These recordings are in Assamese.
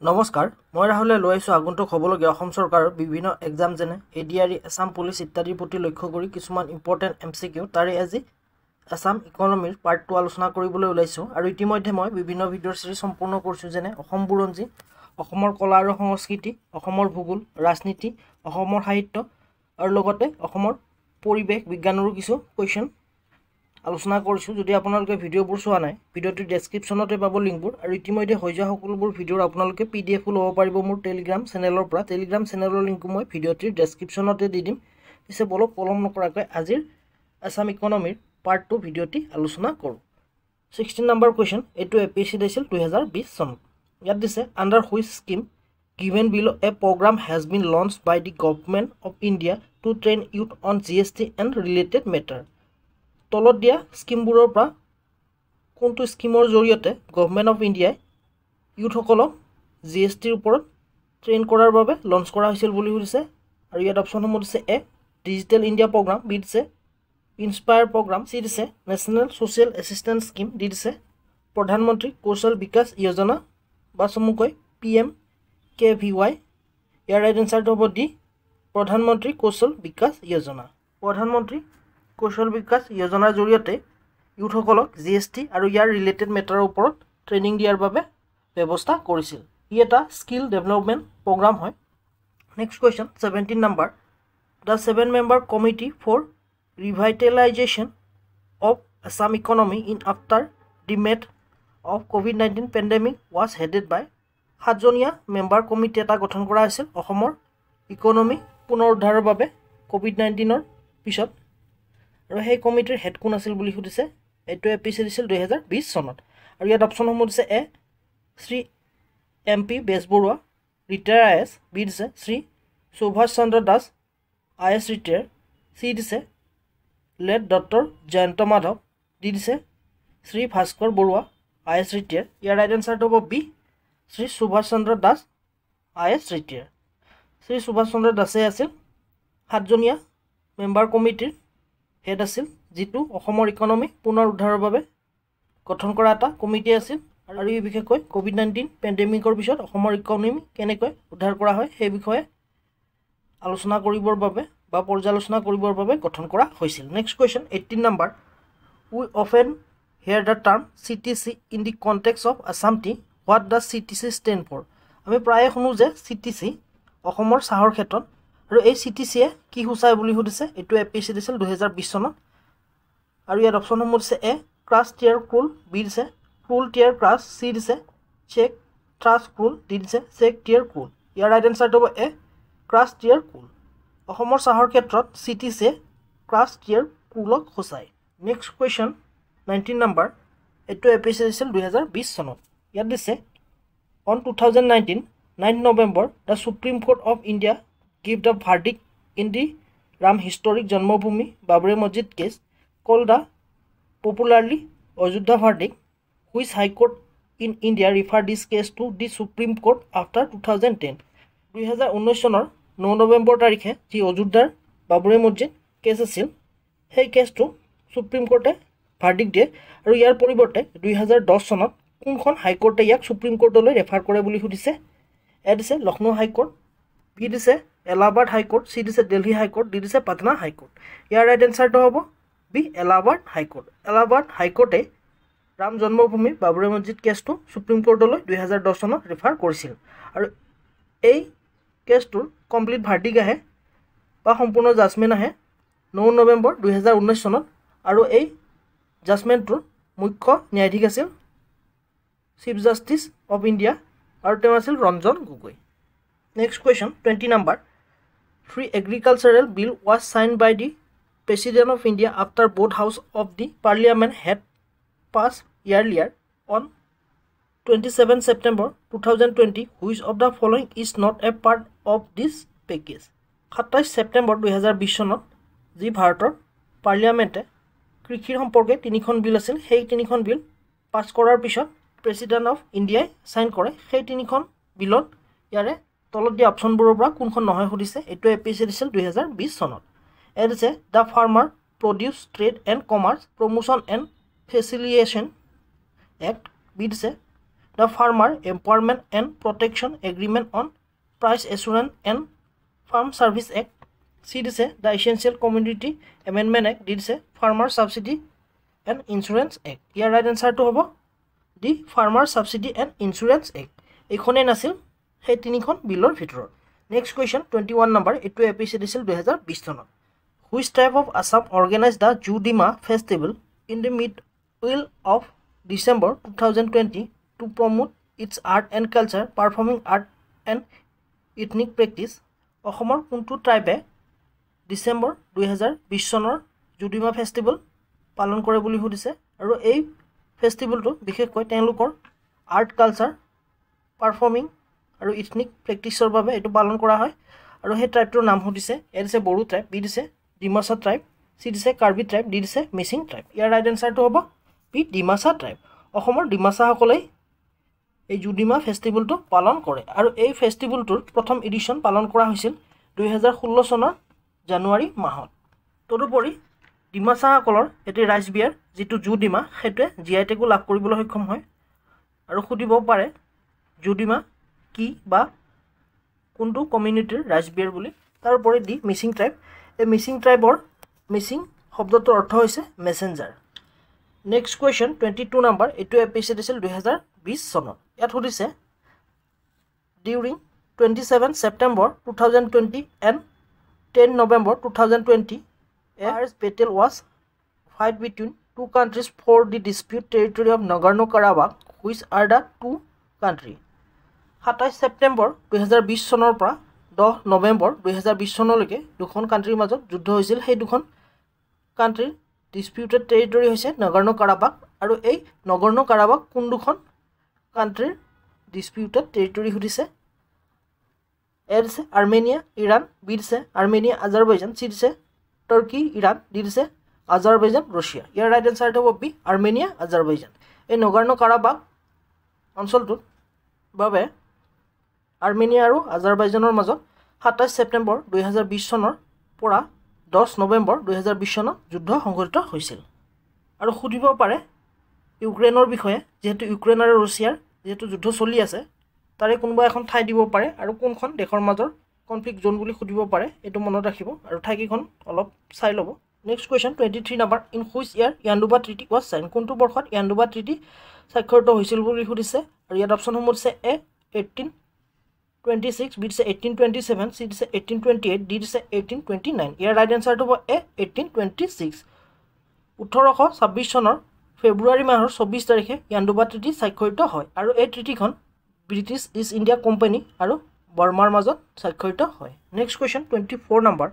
নমস্কাৰ মই ৰাহুলে লৈ আহিছোঁ আগন্তুক হ'বলগীয়া অসম চৰকাৰৰ বিভিন্ন এক্সাম যেনে এডিআৰই আছাম পুলিচ ইত্যাদিৰ প্ৰতি লক্ষ্য কৰি কিছুমান ইম্পৰ্টেণ্ট MCQ তাৰে আজি আছাম ইকনমিৰ পাৰ্ট 2 আলোচনা কৰিবলৈ ওলাইছোঁ আৰু ইতিমধ্যে মই বিভিন্ন ভিডিঅ'ৰ সিৰিজ সম্পূৰ্ণ কৰিছোঁ যেনে অসম বুৰঞ্জী অসমৰ কলা আৰু সংস্কৃতি অসমৰ ভূগোল ৰাজনীতি অসমৰ সাহিত্য আৰু লগতে অসমৰ পৰিৱেশ বিজ্ঞানৰো কিছু কুৱেশ্যন আলোচনা কৰিছোঁ যদি আপোনালোকে ভিডিঅ'বোৰ চোৱা নাই ভিডিঅ'টোৰ ডেছক্ৰিপশ্যনতে পাব লিংকবোৰ আৰু ইতিমধ্যে হৈ যোৱা সকলোবোৰ ভিডিঅ'ৰ আপোনালোকে PDF ল'ব পাৰিব মোৰ টেলিগ্ৰাম চেনেলৰ পৰা টেলিগ্ৰাম চেনেলৰ লিংকটো মই ভিডিঅ'টিৰ ডেছক্ৰিপশ্যনতে দি দিম পিছে বলক পলম নকৰাকৈ আজিৰ আছাম ইকনমিৰ পাৰ্ট 2 ভিডিঅ'টি আলোচনা কৰোঁ 16 নম্বৰ কুৱেশ্যন এইটো APSC দিছিল 2020 চনত ইয়াত দিছে under which scheme given below a program has been launched by the government of India to train youth on GST and related matter তলত দিয়া স্কিমবোৰৰ পৰা কোনটো স্কিমৰ জৰিয়তে গভৰ্ণমেণ্ট অফ ইণ্ডিয়াই ইউথসকলক GSTৰ ওপৰত ট্ৰেইন কৰাৰ বাবে লঞ্চ কৰা হৈছিল বুলি কৈছে আৰু ইয়াত অপচনসমূহ দিছে এ ডিজিটেল ইণ্ডিয়া প্ৰগ্ৰাম বি দিছে ইনস্পায়াৰ প্ৰগ্ৰাম চি দিছে national social assistance scheme D দিছে প্ৰধানমন্ত্ৰী কৌশল বিকাশ যোজনা বা চমুকৈ PMKVY ইয়াৰ ৰাইট এনচাৰটো হ'ব ডি প্ৰধানমন্ত্ৰী কৌশল বিকাশ যোজনা প্ৰধানমন্ত্ৰী কৌশল বিকাশ যোজনাৰ জৰিয়তে ইউথসকলক GST আৰু ইয়াৰ ৰিলেটেড মেটাৰৰ ওপৰত ট্ৰেইনিং দিয়াৰ বাবে ব্যৱস্থা কৰিছিল ই এটা স্কিল ডেভেলপমেণ্ট প্ৰগ্ৰাম হয় নেক্সট কুৱেশ্যন 17 নম্বৰ the 7 member committee for revitalisation of Assam economy in after the math অফ COVID-19 pandemic was headed by 7জনীয়া মেম্বাৰ কমিটি এটা গঠন কৰা হৈছিল অসমৰ ইকনমি পুনৰ উদ্ধাৰৰ বাবে COVID-19ৰ পিছত আৰু সেই কমিটিৰ হেড কোন আছিল বুলি সুধিছে এইটো APSC দিছিল 2020 চনত আৰু ইয়াত অপচনসমূহ দিছে A Shri MP Bezbaruah retire IAS B দিছে Shri Subhash Chandra Das IAS retire C দিছে late doctor Jayanta Madhav D দিছে শ্ৰী ভাস্কৰ বৰুৱা IAS ৰিটায়াৰ ইয়াৰ ৰাইট এনচাৰটো হ'ব B Shri Subhash Chandra Das IAS retire Shri Subhash Chandra দাসে আছিল 7জনীয়া মেম্বাৰ কমিটিৰ হেড আছিল যিটো অসমৰ ইকনমি পুনৰ উদ্ধাৰৰ বাবে গঠন কৰা এটা কমিটি আছিল আৰু এই বিশেষকৈ COVID-19 পেণ্ডেমিকৰ পিছত অসমৰ ইকনমি কেনেকৈ উদ্ধাৰ কৰা হয় সেই বিষয়ে আলোচনা কৰিবৰ বাবে বা পৰ্যালোচনা কৰিবৰ বাবে গঠন কৰা হৈছিল next question 18 number we often hear the term CTC in the context of Assam tea what does CTC stand for আমি প্ৰায়ে শুনো যে CTC অসমৰ চাহৰ ক্ষেত্ৰত আৰু এই CTCয়ে কি সূচায় বুলি সুধিছে এইটো APSC দিছিল 2020 চনত আৰু ইয়াত অপচনসমূহ দিছে এ ক্ৰাছ টিয়াৰ ক্ৰুল বি দিছে ক্ৰুল টিয়াৰ ক্ৰাছ চি দিছে চেক ট্ৰাছ ক্ৰুল ডি দিছে চেক টিয়াৰ ক্ৰুল ইয়াৰ ৰাইট এনচাৰটো হ'ব এ ক্ৰাছ টিয়াৰ ক্ৰুল অসমৰ চাহৰ ক্ষেত্ৰত CTCয়ে ক্ৰাছ টিয়াৰ ক্ৰুলক সূচায় নেক্সট কুৱেশ্যন 19 নম্বৰ এইটো APSC দিছিল 2020 চনত ইয়াত দিছে on 2019 9 November the Supreme Court of India give the verdict in the Ram historic Janmabhoomi Babri Masjid case called the popularly Ayodhya verdict which High Court in India referred this case to the Supreme Court after 2010 2019 চনৰ 9 নৱেম্বৰ তাৰিখে যি অযোধ্যাৰ বাবৰি মছজিদ কেছ আছিল সেই কেছটো সুপ্ৰিম কোৰ্টে ভাৰ্ডিক্ট দিয়ে আৰু ইয়াৰ পৰিৱৰ্তে 2010 চনত কোনখন হাইকোৰ্টে ইয়াক সুপ্ৰিম কোৰ্টলৈ ৰেফাৰ কৰে বুলি সুধিছে এ দিছে লক্ষ্ণৌ হাইকোৰ্ট বি দিছে এলাহাবাদ হাইকোৰ্ট চি দিছে দিল্লী হাইকোৰ্ট ডি দিছে পাটনা হাইকোৰ্ট ইয়াৰ ৰাইট এনচাৰটো হ'ব বি এলাহাবাদ হাইকোৰ্টে ৰাম জন্মভূমি বাবৰি মছজিদ কেছটো সুপ্ৰিম কোৰ্টলৈ 2010 চনত ৰেফাৰ কৰিছিল আৰু এই কেছটোৰ কমপ্লিট ভাৰ্ডিক্ট আহে বা সম্পূৰ্ণ জাজমেণ্ট আহে 9 নৱেম্বৰ 2019 চনত আৰু এই জাজমেণ্টটোৰ মুখ্য ন্যায়াধীশ আছিল চিফ জাষ্টিচ অফ ইণ্ডিয়া আৰু তেওঁ আছিল ৰঞ্জন গগৈ নেক্সট কুৱেশ্যন 20 নম্বৰ free agricultural bill was sign by the president of India after both house of the parliament had pass earlier on 27 September 2020 which of the following is not a part of this package 27 September 2020 চনত যি ভাৰতৰ পাৰ্লিয়ামেণ্টে কৃষিৰ সম্পৰ্কে তিনিখন বিল আছিল সেই তিনিখন বিল পাছ কৰাৰ পিছত প্ৰেচিডেণ্ট অফ ইণ্ডিয়াই সাইন কৰে সেই তিনিখন বিলত ইয়াৰে তলত দিয়া অপচনবোৰৰ পৰা কোনখন নহয় সুধিছে এইটো APSC দিছিল 2020 চনত এ দিছে the farmer produce trade and commerce promotion and facilitation act B দিছে the farmer empowerment and protection agreement on price assurance and farm service act C দিছে the essential community amendment act D দিছে farmer subsidy and insurance act ইয়াৰ ৰাইট এনচাৰটো হ'ব the farmer subsidy and insurance act এইখনেই নাছিল সেই তিনিখন বিলৰ ভিতৰত নেক্সট কুৱেশ্যন 21 নম্বৰ এইটো এপিচি দিছিল 2020 চনত which tribe of Assam organise the Judima festival in the middle of December 2020 to promote its art and culture performing art and ethnic practice অসমৰ কোনটো ট্ৰাইবে ডিচেম্বৰ 2020 চনৰ জুডিমা ফেষ্টিভেল পালন কৰে বুলি সুধিছে আৰু এই ফেষ্টিভেলটো বিশেষকৈ তেওঁলোকৰ আৰ্ট কালচাৰ পাৰফৰ্মিং আৰু ইথনিক প্ৰেক্টিছৰ বাবে এইটো পালন কৰা হয় আৰু সেই ট্ৰাইবটোৰ নাম সুধিছে এ দিছে বড়ো ট্ৰাইব বি দিছে ডিমাছা ট্ৰাইব চি দিছে কাৰ্বি ট্ৰাইব ডি দিছে মিচিং ট্ৰাইব ইয়াৰ ৰাইট এনচাৰটো হ'ব বি ডিমাছা ট্ৰাইব অসমৰ ডিমাছাসকলেই এই জুডিমা ফেষ্টিভেলটো পালন কৰে আৰু এই ফেষ্টিভেলটোৰ প্ৰথম এডিশ্যন পালন কৰা হৈছিল 2016 চনৰ জানুৱাৰী মাহত তদুপৰি ডিমাছাসকলৰ এটি ৰাইজ বিয়াৰ যিটো জুডিমা সেইটোৱে জিআই টেগো লাভ কৰিবলৈ সক্ষম হয় আৰু সুধিব পাৰে জুডিমা কি বা কোনটো কমিউনিটিৰ ৰাইজ বিয়াৰ বুলি তাৰোপৰি দি মিচিং ট্ৰাইব এই মিচিং ট্ৰাইবৰ মিচিং শব্দটোৰ অৰ্থ হৈছে মেছেঞ্জাৰ নেক্সট কুৱেশ্যন 22 নম্বৰ এইটো এপিচি দিছিল 2020 চনত ইয়াত সুধিছে during 27 September 2020 and 10 November 2020 a battle was fight between two countries for the dispute territory of Nagorno-Karabakh which are the two countries 27 September 2020 চনৰ পৰা 10 নৱেম্বৰ 2020 চনলৈকে দুখন কাণ্ট্ৰিৰ মাজত যুদ্ধ হৈছিল সেই দুখন কাণ্ট্ৰিৰ ডিস্পিউটেড টেৰিটৰি হৈছে নগৰ্ণ-কাৰাবাখ আৰু এই নগৰ্ণ-কাৰাবাখ কোন দুখন কাণ্ট্ৰিৰ ডিস্পিউটেড টেৰিটৰি সুধিছে এ দিছে আৰ্মেনিয়া ইৰাণ বি দিছে আৰ্মেনিয়া আজাৰবাইজান চি দিছে টাৰ্কি ইৰাণ ডি দিছে আজাৰবাইজান ৰাছিয়া ইয়াৰ ৰাইট এনচাৰটো হ'ব বি আৰ্মেনিয়া আজাৰবাইজান এই নগৰ্ণ-কাৰাবাখ অঞ্চলটোৰ বাবে আৰ্মেনিয়া আৰু আজাৰবাইজানৰ মাজত 27 ছেপ্টেম্বৰ 2020 চনৰ পৰা 10 নৱেম্বৰ 2020 চনত যুদ্ধ সংঘটিত হৈছিল আৰু সুধিব পাৰে ইউক্ৰেইনৰ বিষয়ে যেহেতু ইউক্ৰেইন আৰু ৰাছিয়াৰ যেহেতু যুদ্ধ চলি আছে তাৰে কোনোবা এখন ঠাই দিব পাৰে আৰু কোনখন দেশৰ মাজৰ কনফ্লিক্ট জোন বুলি সুধিব পাৰে এইটো মনত ৰাখিব আৰু ঠাইকেইখন অলপ চাই ল'ব নেক্সট কুৱেশ্যন 23 নম্বৰ in which year Yandabo treaty was sign কোনটো বৰ্ষত ইয়াণ্ডুবা ট্ৰিটি স্বাক্ষৰিত হৈছিল বুলি সুধিছে আৰু ইয়াত অপশ্যনসমূহ দিছে এ 1826 বি দিছে 1827 চি দিছে 1828 ডি দিছে 1829 ইয়াৰ ৰাইট এনচাৰটো হ'ব এ 1826 1826 চনৰ ফেব্ৰুৱাৰী মাহৰ 24 তাৰিখে ইয়াণ্ডুবা ট্ৰিটি স্বাক্ষৰিত হয় আৰু এই ট্ৰিটিখন ব্ৰিটিছ ইষ্ট ইণ্ডিয়া কোম্পানী আৰু বৰ্মাৰ মাজত স্বাক্ষৰিত হয় next question 24 number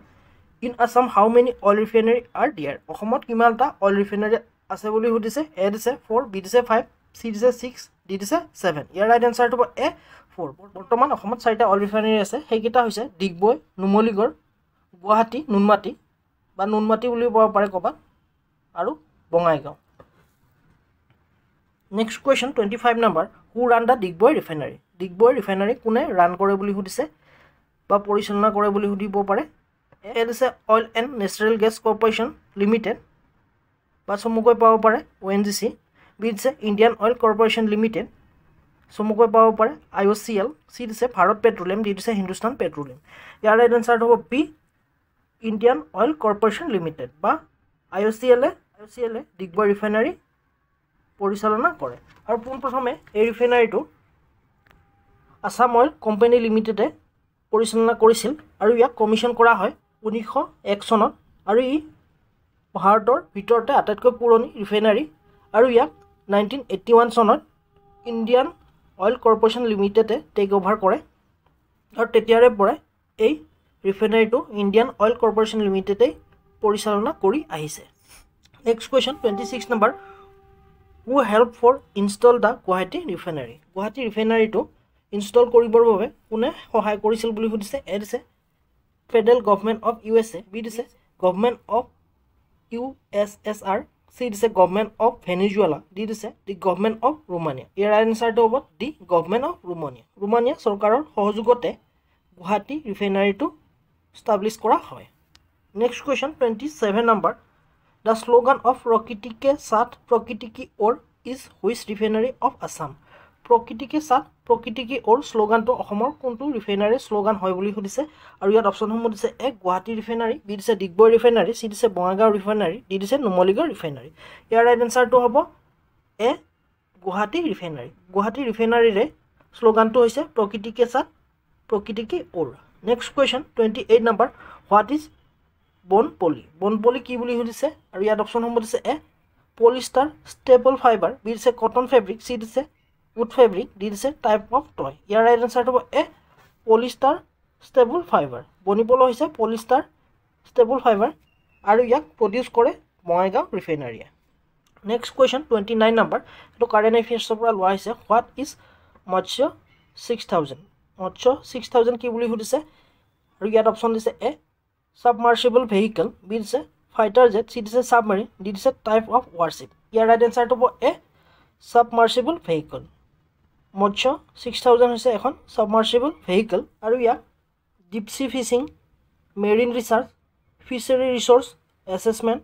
in Assam how many oil refinery R দিয়াৰ অসমত কিমানটা অইল ৰিফাইনাৰী আছে বুলি সুধিছে এ দিছে 4 বি দিছে 5 চি দিছে 6 ডি দিছে 7 ইয়াৰ ৰাইট এনচাৰটো হ'ব এ 4 বৰ্তমান অসমত 4টা অইল ৰিফাইনাৰী আছে সেইকেইটা হৈছে ডিগবৈ নুমলীগড় গুৱাহাটী নুনমাটি বা নুনমাটি বুলি ক'ব পাৰে ক'ৰবাত আৰু Bongaigaon next question 25 number who run the Digboi refinery কোনে ৰান কৰে বুলি সুধিছে বা পৰিচালনা কৰে বুলি সুধিব পাৰে এ দিছে oil and natural gas corporation limited বা চমুকৈ পাব পাৰে ONGC বি দিছে ইণ্ডিয়ান অইল কৰ্পৰেশ্যন লিমিটেড চমুকৈ পাব পাৰে IOCL চি দিছে ভাৰত পেট্ৰলিয়াম ডি দিছে হিন্দুস্তান পেট্ৰলিয়াম ইয়াৰ ৰাইট এনচাৰটো হ'ব B Indian oil corporation limited বা IOCL ডিগবৈ ৰিফাইনাৰী পৰিচালনা কৰে আৰু পোনপ্ৰথমে এই ৰিফাইনাৰীটো আছাম অইল কোম্পানী লিমিটেডে পৰিচালনা কৰিছিল আৰু ইয়াক কমিশ্যন কৰা হয় 1901 চনত আৰু ই ভাৰতৰ ভিতৰতে আটাইতকৈ পুৰণি ৰিফাইনাৰী আৰু ইয়াক 1981 চনত ইণ্ডিয়ান অইল কৰ্পৰেশ্যন লিমিটেডে টেক অভাৰ কৰে আৰু তেতিয়াৰে পৰা এই ৰিফাইনাৰীটো ইণ্ডিয়ান অইল কৰ্পৰেশ্যন লিমিটেডে পৰিচালনা কৰি আহিছে নেক্সট কুৱেশ্যন 26 নম্বৰ who help for install the Guwahati ৰিফাইনাৰীটো ইনষ্টল কৰিবৰ বাবে কোনে সহায় কৰিছিল বুলি সুধিছে এ দিছে federal government of USA B দিছে গভৰ্ণমেণ্ট অফ USSR চি দিছে গভৰ্ণমেণ্ট অফ ভেনিজুৱেলা ডি দিছে দি গভৰ্ণমেণ্ট অফ ৰোমানিয়া ইয়াৰ এনচাৰটো হ'ব দি গভৰ্ণমেণ্ট অফ ৰোমানিয়া চৰকাৰৰ সহযোগতে গুৱাহাটী ৰিফাইনাৰীটো ষ্টাব্লিছ কৰা হয় নেক্সট কুৱেশ্যন 27 নম্বৰ দ্য শ্লোগান অফ প্ৰকৃতি কে সাথ প্ৰকৃতি কি ওৰ is which refinery of Assam প্ৰকৃতিকে সাথ প্ৰকৃতিকে ওৰ শ্লোগানটো অসমৰ কোনটো ৰিফাইনাৰী শ্লোগান হয় বুলি সুধিছে আৰু ইয়াত অপশ্যনসমূহ দিছে এ গুৱাহাটী ৰিফাইনাৰী বি দিছে ডিগবৈ ৰিফাইনাৰী চি দিছে বঙাইগাঁও ৰিফাইনাৰী ডি দিছে নুমলীগড় ৰিফাইনাৰী ইয়াৰ ৰাইট এনসাৰটো হ'ব এ গুৱাহাটী ৰিফাইনাৰী গুৱাহাটী ৰিফাইনাৰীৰে শ্লোগানটো হৈছে প্ৰকৃতিকে সাথ প্ৰকৃতিকে ওৰ নেক্সট কুৱেশ্যন 28 নম্বৰ হোৱাট ইজ বনপলি কি বুলি সুধিছে আৰু ইয়াত অপশ্যনসমূহ দিছে A polyester staple fibre B দিছে কটন ফেব্ৰিক চি দিছে উড ফেব্ৰিক ডি দিছে টাইপ অফ টয় ইয়াৰ ৰাইট এনসাৰটো হ'ব A polyester staple fibre Bonpoly হৈছে পলিষ্টাৰ ষ্টেবল ফাইবাৰ আৰু ইয়াক প্ৰডিউচ কৰে বঙাইগাঁও ৰিফাইনাৰীয়ে নেক্সট কুৱেশ্যন 29 নম্বৰ এইটো কাৰেণ্ট এফেয়াৰ্ছৰ পৰা লোৱা হৈছে হোৱাট ইজ মৎস্য 6000 মৎস্য 6000 কি বুলি সুধিছে আৰু ইয়াত অপশ্যন দিছে এ সাবমাৰ্চিবল ভেহিকল বি দিছে ফাইটাৰ জেট চি দিছে সাবমেৰিন ডি দিছে টাইপ অফ ৱাৰশ্বিপ ইয়াৰ ৰাইট এনসাৰটো হ'ব এ সাবমাৰ্চিবল ভেহিকল মৎস্য 6000 হৈছে এখন সাবমাৰ্চিবল ভেহিকল আৰু ইয়াক deep sea fishing marine research fishery resource assessment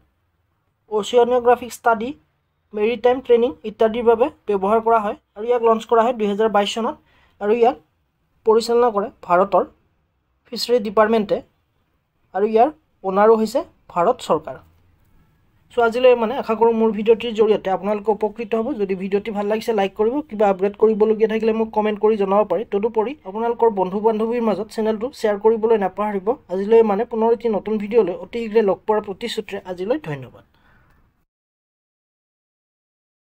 oceanographic study maritime training ইত্যাদিৰ বাবে ব্যৱহাৰ কৰা হয় আৰু ইয়াক লঞ্চ কৰা হয় 2022 চনত আৰু ইয়াক পৰিচালনা কৰে ভাৰতৰ ফিচাৰী ডিপাৰ্টমেণ্টে আৰু ইয়াৰ ওনাৰো হৈছে ভাৰত চৰকাৰ সো আজিলৈ মানে আশা কৰোঁ মোৰ ভিডিঅ'টিৰ জৰিয়তে আপোনালোক উপকৃত হ'ব যদি ভিডিঅ'টি ভাল লাগিছে লাইক কৰিব কিবা আপগ্ৰেড কৰিবলগীয়া থাকিলে মোক কমেণ্ট কৰি জনাব পাৰে তদুপৰি আপোনালোকৰ বন্ধু বান্ধৱীৰ মাজত চেনেলটো শ্বেয়াৰ কৰিবলৈ নাপাহৰিব আজিলৈ মানে পুনৰ এটি নতুন ভিডিঅ'লৈ অতি শীঘ্ৰে লগ পোৱাৰ প্ৰতিশ্ৰুতিৰে আজিলৈ ধন্যবাদ